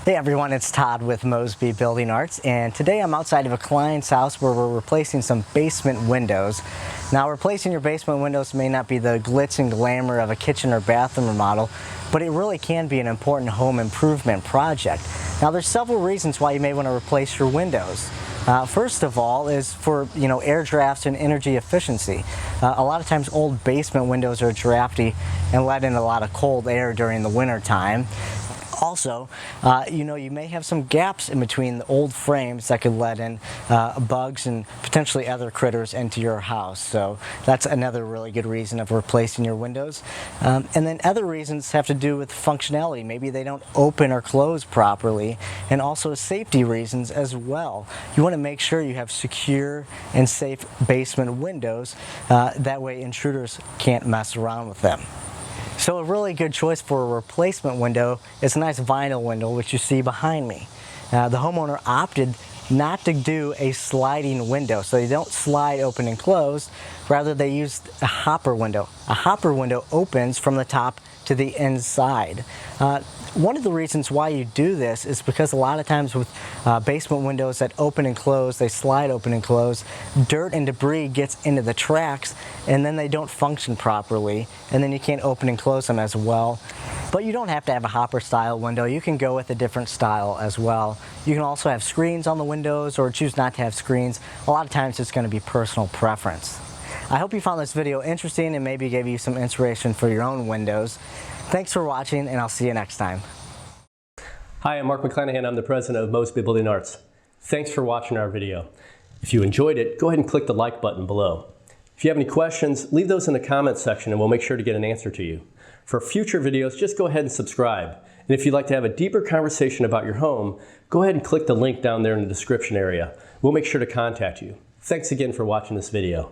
Hey everyone, it's Todd with Mosby Building Arts, and today I'm outside of a client's house where we're replacing some basement windows. Now, replacing your basement windows may not be the glitz and glamour of a kitchen or bathroom remodel, but it really can be an important home improvement project. Now, there's several reasons why you may want to replace your windows. First of all is for air drafts and energy efficiency. A lot of times old basement windows are drafty and let in a lot of cold air during the winter time. Also, you may have some gaps in between the old frames that could let in bugs and potentially other critters into your house. So that's another really good reason of replacing your windows. And then other reasons have to do with functionality. Maybe they don't open or close properly, and also safety reasons as well. You want to make sure you have secure and safe basement windows. That way intruders can't mess around with them. So a really good choice for a replacement window is a nice vinyl window, which you see behind me. The homeowner opted not to do a sliding window, so they don't slide open and close. Rather, they used a hopper window. A hopper window opens from the top to the inside. One of the reasons why you do this is because a lot of times with basement windows that open and close, they slide open and close, dirt and debris gets into the tracks and then they don't function properly, and then you can't open and close them as well. But you don't have to have a hopper style window. You can go with a different style as well. You can also have screens on the windows or choose not to have screens. A lot of times it's going to be personal preference. I hope you found this video interesting and maybe gave you some inspiration for your own windows. Thanks for watching, and I'll see you next time. Hi, I'm Mark McClanahan. I'm the president of Mosby Building Arts. Thanks for watching our video. If you enjoyed it, go ahead and click the like button below. If you have any questions, leave those in the comments section and we'll make sure to get an answer to you. For future videos, just go ahead and subscribe. And if you'd like to have a deeper conversation about your home, go ahead and click the link down there in the description area. We'll make sure to contact you. Thanks again for watching this video.